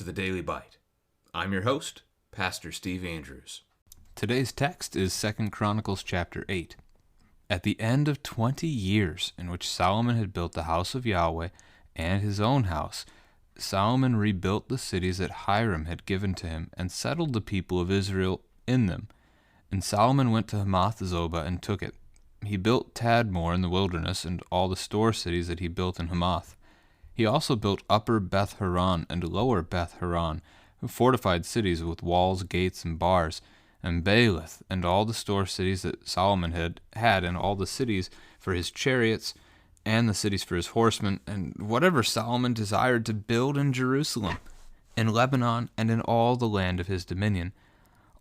to the Daily Bite. I'm your host, Pastor Steve Andrews. Today's text is 2 Chronicles chapter 8. At the end of 20 years in which Solomon had built the house of Yahweh and his own house, Solomon rebuilt the cities that Hiram had given to him and settled the people of Israel in them. And Solomon went to Hamath-zobah and took it. He built Tadmor in the wilderness and all the store cities that he built in Hamath. He also built Upper Beth-horon and Lower Beth-horon, fortified cities with walls, gates, and bars, and Baalath, and all the store cities that Solomon had, and all the cities for his chariots, and the cities for his horsemen, and whatever Solomon desired to build in Jerusalem, in Lebanon, and in all the land of his dominion.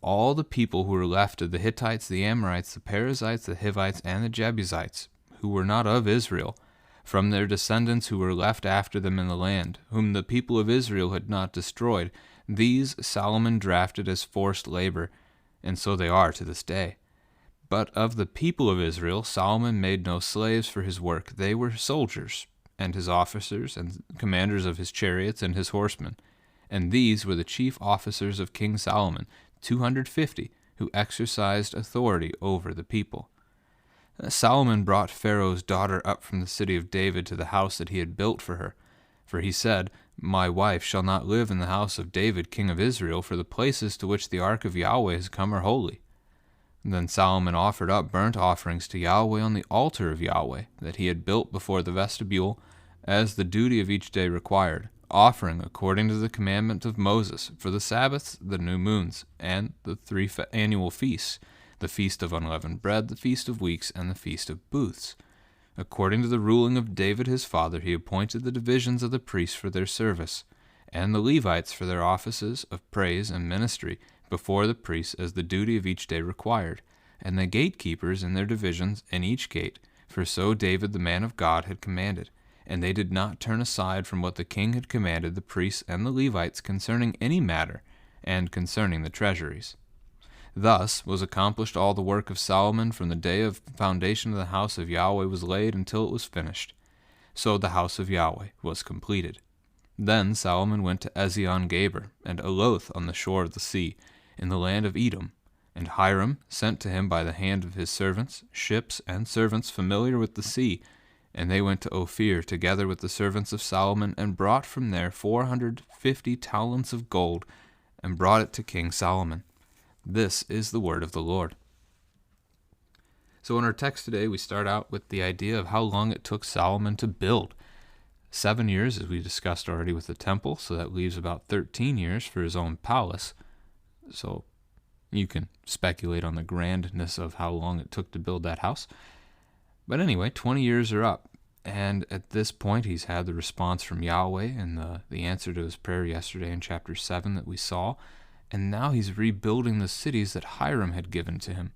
All the people who were left of the Hittites, the Amorites, the Perizzites, the Hivites, and the Jebusites, who were not of Israel, from their descendants who were left after them in the land, whom the people of Israel had not destroyed, these Solomon drafted as forced labor, and so they are to this day. But of the people of Israel, Solomon made no slaves for his work. They were soldiers, and his officers, and commanders of his chariots, and his horsemen. And these were the chief officers of King Solomon, 250, who exercised authority over the people. Solomon brought Pharaoh's daughter up from the city of David to the house that he had built for her. For he said, "My wife shall not live in the house of David, king of Israel, for the places to which the ark of Yahweh has come are holy." Then Solomon offered up burnt offerings to Yahweh on the altar of Yahweh that he had built before the vestibule, as the duty of each day required, offering according to the commandment of Moses for the Sabbaths, the new moons, and the 3 annual feasts, the feast of unleavened bread, the feast of weeks, and the feast of booths. According to the ruling of David his father, he appointed the divisions of the priests for their service, and the Levites for their offices of praise and ministry before the priests as the duty of each day required, and the gatekeepers in their divisions in each gate, for so David the man of God had commanded. And they did not turn aside from what the king had commanded the priests and the Levites concerning any matter, and concerning the treasuries. Thus was accomplished all the work of Solomon from the day of the foundation of the house of Yahweh was laid until it was finished. So the house of Yahweh was completed. Then Solomon went to Ezion-Geber and Eloth on the shore of the sea, in the land of Edom. And Hiram sent to him by the hand of his servants, ships, and servants familiar with the sea. And they went to Ophir together with the servants of Solomon, and brought from there 450 talents of gold, and brought it to King Solomon. This is the word of the Lord. So in our text today, we start out with the idea of how long it took Solomon to build. 7 years, as we discussed already with the temple, so that leaves about 13 years for his own palace. So you can speculate on the grandness of how long it took to build that house. But anyway, 20 years are up, and at this point he's had the response from Yahweh and the answer to his prayer yesterday in chapter 7 that we saw, and now he's rebuilding the cities that Hiram had given to him.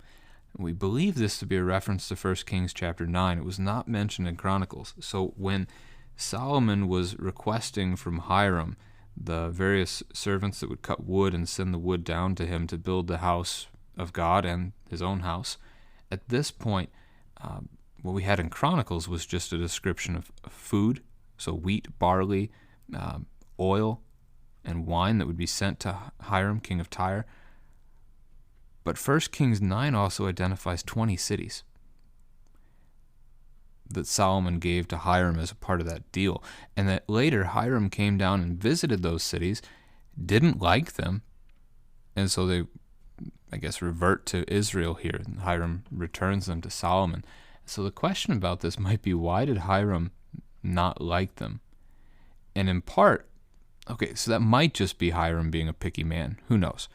We believe this to be a reference to 1 Kings chapter 9. It was not mentioned in Chronicles. So when Solomon was requesting from Hiram the various servants that would cut wood and send the wood down to him to build the house of God and his own house, at this point, what we had in Chronicles was just a description of food, so wheat, barley, oil, and wine that would be sent to Hiram, king of Tyre. But 1 Kings 9 also identifies 20 cities that Solomon gave to Hiram as a part of that deal, and that later Hiram came down and visited those cities, didn't like them, and so they, I guess, revert to Israel here, and Hiram returns them to Solomon. So the question about this might be, why did Hiram not like them? And in part, okay, so that might just be Hiram being a picky man. Who knows?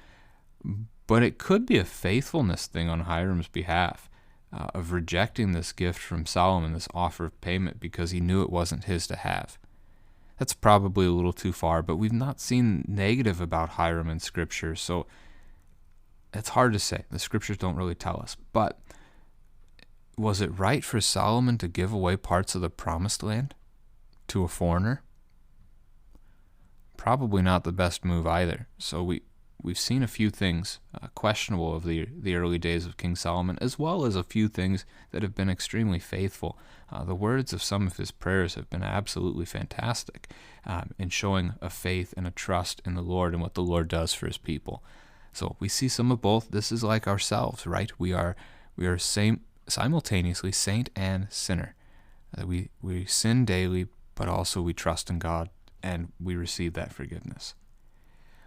But it could be a faithfulness thing on Hiram's behalf, of rejecting this gift from Solomon, this offer of payment, because he knew it wasn't his to have. That's probably a little too far, but we've not seen negative about Hiram in Scripture, so it's hard to say. The Scriptures don't really tell us. But was it right for Solomon to give away parts of the Promised Land to a foreigner? Probably not the best move either. So we've seen a few things questionable of the early days of King Solomon, as well as a few things that have been extremely faithful. The words of some of his prayers have been absolutely fantastic in showing a faith and a trust in the Lord and what the Lord does for his people. So we see some of both. This is like ourselves, right? We are simultaneously saint and sinner. We sin daily, but also we trust in God and we receive that forgiveness.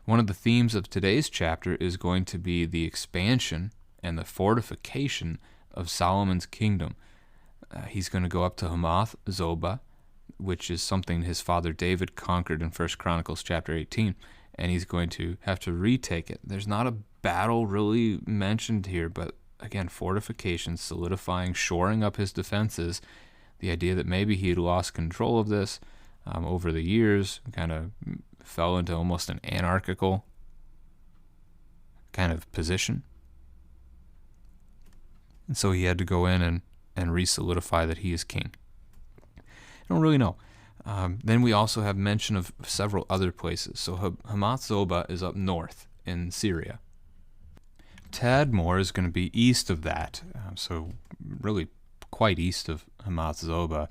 One of the themes of today's chapter is going to be the expansion and the fortification of Solomon's kingdom. He's going to go up to Hamath Zobah, which is something his father David conquered in 1 Chronicles chapter 18, and he's going to have to retake it. There's not a battle really mentioned here, but again, fortification, solidifying, shoring up his defenses. The idea that maybe he had lost control of this over the years, kind of fell into almost an anarchical kind of position. And so he had to go in and re-solidify that he is king. I don't really know. Then we also have mention of several other places. So Hamath Zobah is up north in Syria. Tadmor is going to be east of that, so really quite east of Hamath Zobah.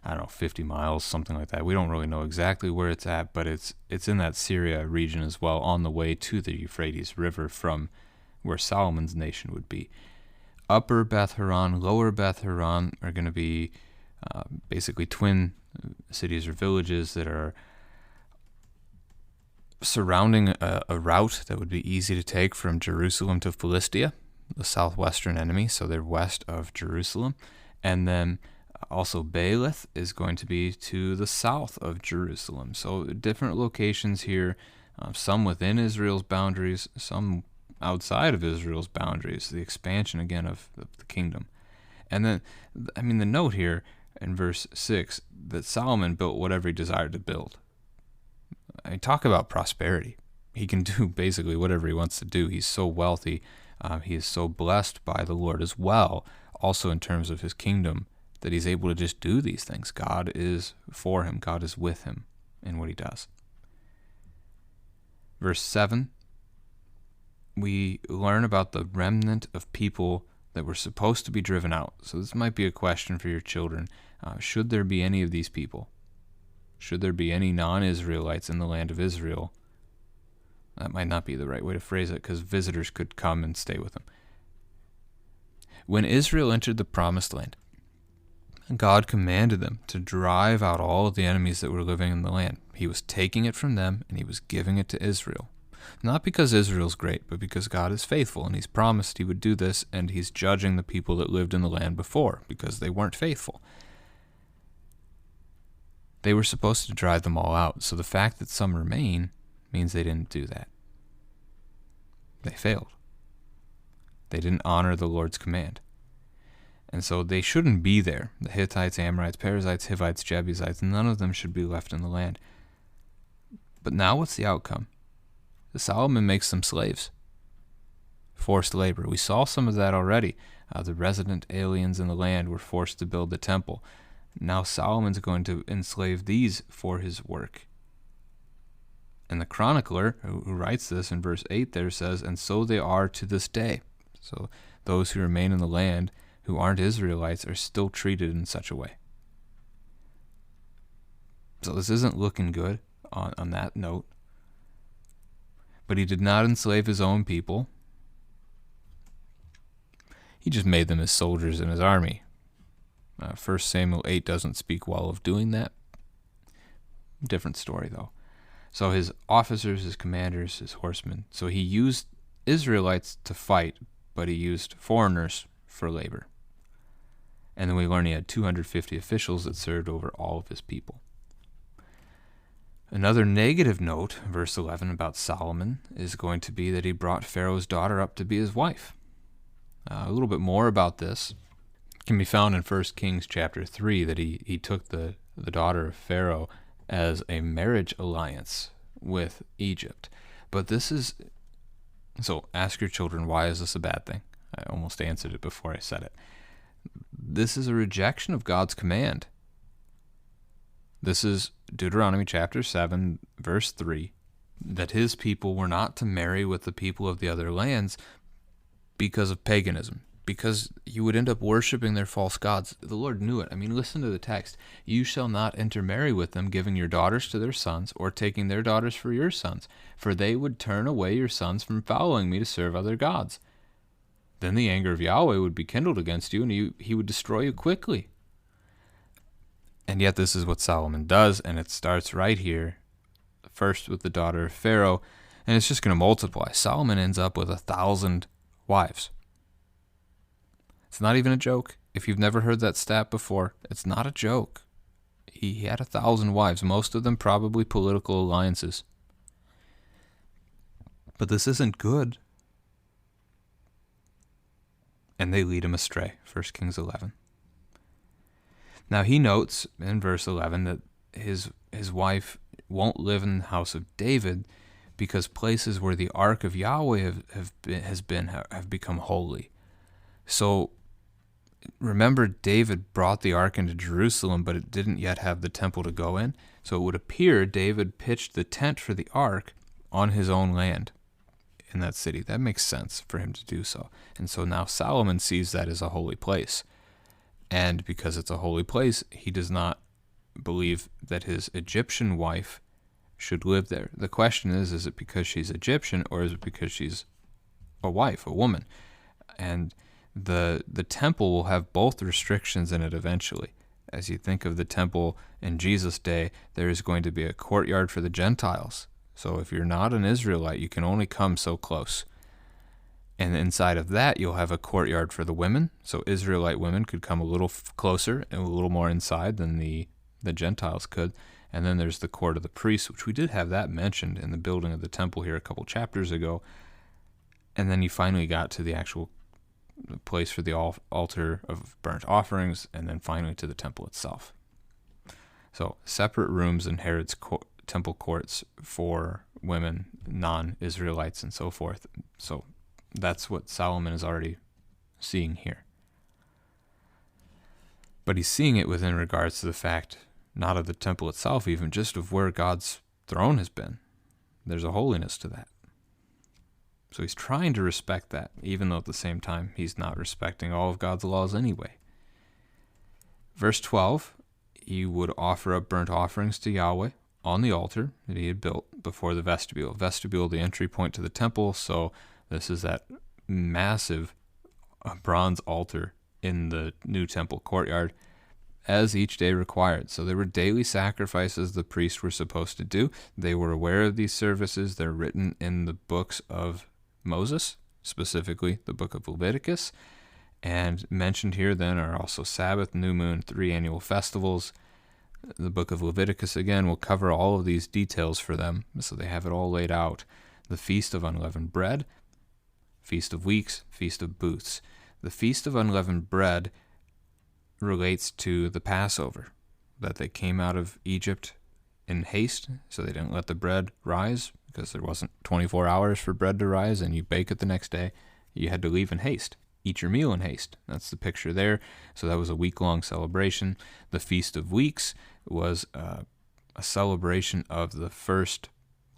I don't know, 50 miles, something like that. We don't really know exactly where it's at, but it's in that Syria region as well, on the way to the Euphrates River from where Solomon's nation would be. Upper Beth Horon, Lower Beth Horon are going to be basically twin cities or villages that are surrounding a route that would be easy to take from Jerusalem to Philistia, the southwestern enemy, so they're west of Jerusalem. And then also Baalath is going to be to the south of Jerusalem. So different locations here, some within Israel's boundaries, some outside of Israel's boundaries, the expansion again of the kingdom. And then, the note here in verse 6, that Solomon built whatever he desired to build. Talk about prosperity. He can do basically whatever he wants to do. He's so wealthy. He is so blessed by the Lord as well, also in terms of his kingdom, that he's able to just do these things. God is for him. God is with him in what he does. Verse 7, we learn about the remnant of people that were supposed to be driven out. So this might be a question for your children. Should there be any of these people? Should there be any non-Israelites in the land of Israel? That might not be the right way to phrase it, because visitors could come and stay with them. When Israel entered the promised land, God commanded them to drive out all of the enemies that were living in the land. He was taking it from them, and he was giving it to Israel. Not because Israel's great, but because God is faithful, and he's promised he would do this, and he's judging the people that lived in the land before, because they weren't faithful. They were supposed to drive them all out, so the fact that some remain means they didn't do that. They failed. They didn't honor the Lord's command. And so they shouldn't be there. The Hittites, Amorites, Perizzites, Hivites, Jebusites, none of them should be left in the land. But now what's the outcome? Solomon makes them slaves. Forced labor. We saw some of that already. The resident aliens in the land were forced to build the temple. Now Solomon's going to enslave these for his work. And the chronicler who writes this in verse 8 there says, and so they are to this day. So those who remain in the land who aren't Israelites are still treated in such a way. So this isn't looking good on that note. But he did not enslave his own people. He just made them his soldiers in his army. 1 Samuel 8 doesn't speak well of doing that. Different story, though. So his officers, his commanders, his horsemen. So he used Israelites to fight, but he used foreigners for labor. And then we learn he had 250 officials that served over all of his people. Another negative note, verse 11, about Solomon is going to be that he brought Pharaoh's daughter up to be his wife. A little bit more about this can be found in 1 Kings chapter 3, that he took the daughter of Pharaoh as a marriage alliance with Egypt. But this is, so ask your children, why is this a bad thing? I almost answered it before I said it. This is a rejection of God's command. This is Deuteronomy chapter 7, verse 3. that his people were not to marry with the people of the other lands because of paganism, because you would end up worshiping their false gods. The Lord knew it. I mean, listen to the text. You shall not intermarry with them, giving your daughters to their sons, or taking their daughters for your sons, for they would turn away your sons from following me to serve other gods. Then the anger of Yahweh would be kindled against you, and he would destroy you quickly. And yet this is what Solomon does, and it starts right here, first with the daughter of Pharaoh, and it's just going to multiply. Solomon ends up with 1,000 wives. It's not even a joke. If you've never heard that stat before, it's not a joke. He had 1,000 wives, most of them probably political alliances. But this isn't good. And they lead him astray, 1 Kings 11. Now he notes in verse 11 that his wife won't live in the house of David because places where the ark of Yahweh have become holy. So remember, David brought the ark into Jerusalem, but it didn't yet have the temple to go in. So it would appear David pitched the tent for the ark on his own land in that city. That makes sense for him to do so. And so now Solomon sees that as a holy place. And because it's a holy place, he does not believe that his Egyptian wife should live there. The question is it because she's Egyptian, or is it because she's a wife, a woman? And the temple will have both restrictions in it eventually. As you think of the temple in Jesus' day, there is going to be a courtyard for the Gentiles. So if you're not an Israelite, you can only come so close. And inside of that, you'll have a courtyard for the women. So Israelite women could come a little closer and a little more inside than the Gentiles could. And then there's the court of the priests, which we did have that mentioned in the building of the temple here a couple chapters ago. And then you finally got to the actual place for the altar of burnt offerings, and then finally to the temple itself. So separate rooms in Herod's temple courts for women, non-Israelites, and so forth. So that's what Solomon is already seeing here. But he's seeing it within regards to the fact, not of the temple itself, even just of where God's throne has been. There's a holiness to that. So he's trying to respect that, even though at the same time he's not respecting all of God's laws anyway. Verse 12, he would offer up burnt offerings to Yahweh on the altar that he had built before the vestibule. Vestibule, the entry point to the temple, so this is that massive bronze altar in the new temple courtyard, as each day required. So there were daily sacrifices the priests were supposed to do. They were aware of these services. They're written in the books of Moses, specifically the book of Leviticus. And mentioned here then are also Sabbath, new moon, 3 annual festivals. The book of Leviticus, again, will cover all of these details for them, so they have it all laid out. The Feast of Unleavened Bread, Feast of Weeks, Feast of Booths. The Feast of Unleavened Bread relates to the Passover, that they came out of Egypt in haste, so they didn't let the bread rise, because there wasn't 24 hours for bread to rise, and you bake it the next day. You had to leave in haste. Eat your meal in haste. That's the picture there. So that was a week-long celebration. The Feast of Weeks was a celebration of the first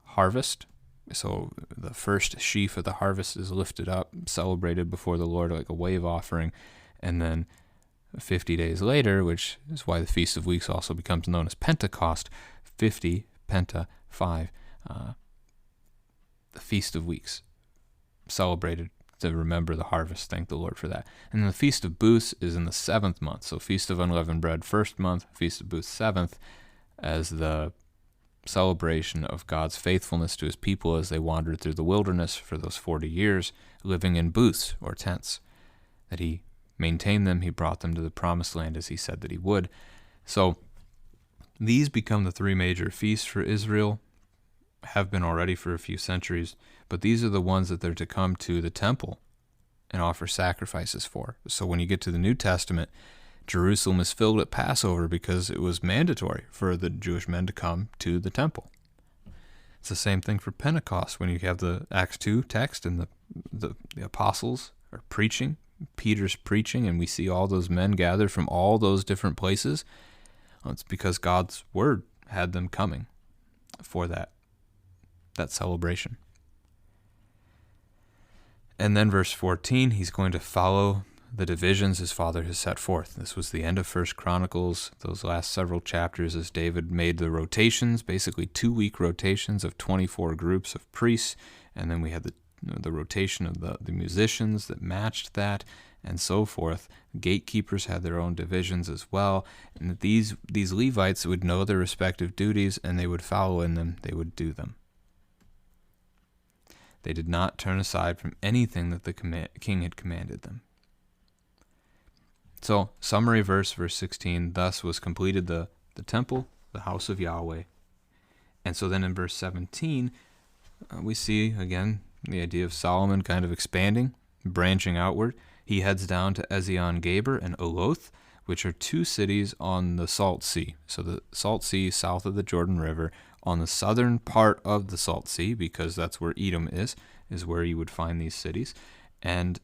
harvest. So the first sheaf of the harvest is lifted up, celebrated before the Lord like a wave offering. And then 50 days later, which is why the Feast of Weeks also becomes known as Pentecost, 50, Penta, 5, the Feast of Weeks, celebrated to remember the harvest. Thank the Lord for that. And then the Feast of Booths is in the 7th month. So Feast of Unleavened Bread, 1st month, Feast of Booths, 7th, as the celebration of God's faithfulness to his people as they wandered through the wilderness for those 40 years, living in booths or tents, that he maintained them, he brought them to the promised land as he said that he would. So these become the 3 major feasts for Israel, have been already for a few centuries, but these are the ones that they're to come to the temple and offer sacrifices for. So when you get to the New Testament, Jerusalem is filled at Passover because it was mandatory for the Jewish men to come to the temple. It's the same thing for Pentecost when you have the Acts 2 text and the apostles are preaching, Peter's preaching, and we see all those men gathered from all those different places. Well, it's because God's word had them coming for that. that celebration. And then verse 14, he's going to follow the divisions his father has set forth. This was the end of 1 Chronicles, those last several chapters as David made the rotations, basically 2-week rotations of 24 groups of priests, and then we had the rotation of the musicians that matched that, and so forth. Gatekeepers had their own divisions as well, and that these Levites would know their respective duties, and they would follow in them, they would do them. They did not turn aside from anything that the king had commanded them. So, summary verse 16, thus was completed the temple, the house of Yahweh. And so then in verse 17, we see, again, the idea of Solomon kind of expanding, branching outward. He heads down to Ezion-Geber and Oloth, which are 2 cities on the Salt Sea. So the Salt Sea south of the Jordan River, on the southern part of the Salt Sea, because that's where Edom is where you would find these cities. And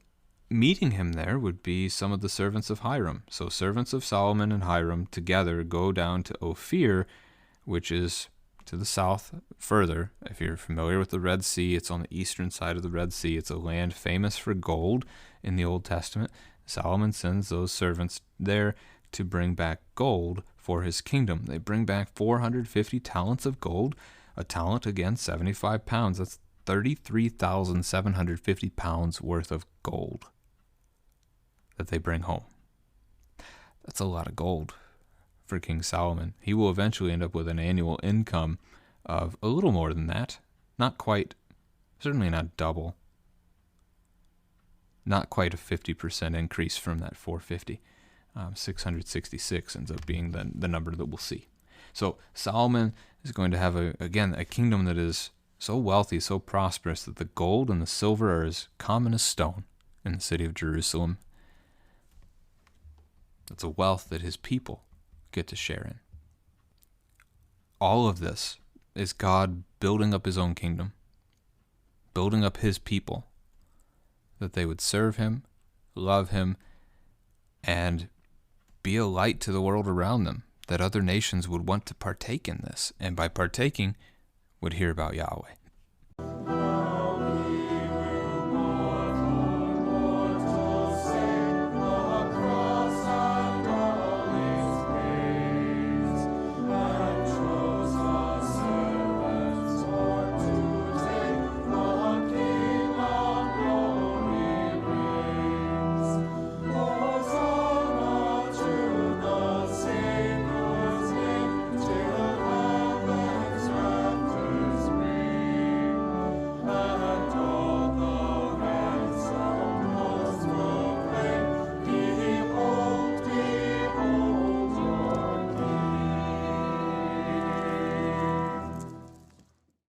meeting him there would be some of the servants of Hiram. So servants of Solomon and Hiram together go down to Ophir, which is to the south further. If you're familiar with the Red Sea, it's on the eastern side of the Red Sea. It's a land famous for gold in the Old Testament. Solomon sends those servants there to bring back gold for his kingdom. They bring back 450 talents of gold. A talent, again, 75 pounds. That's 33,750 pounds worth of gold that they bring home. That's a lot of gold for King Solomon. He will eventually end up with an annual income of a little more than that. Not quite, certainly not double. Not quite a 50% increase from that 450. 666 ends up being the number that we'll see. So Solomon is going to have, a kingdom that is so wealthy, so prosperous, that the gold and the silver are as common as stone in the city of Jerusalem. It's a wealth that his people get to share in. All of this is God building up his own kingdom, building up his people, that they would serve him, love him, and be a light to the world around them, that other nations would want to partake in this, and by partaking, would hear about Yahweh.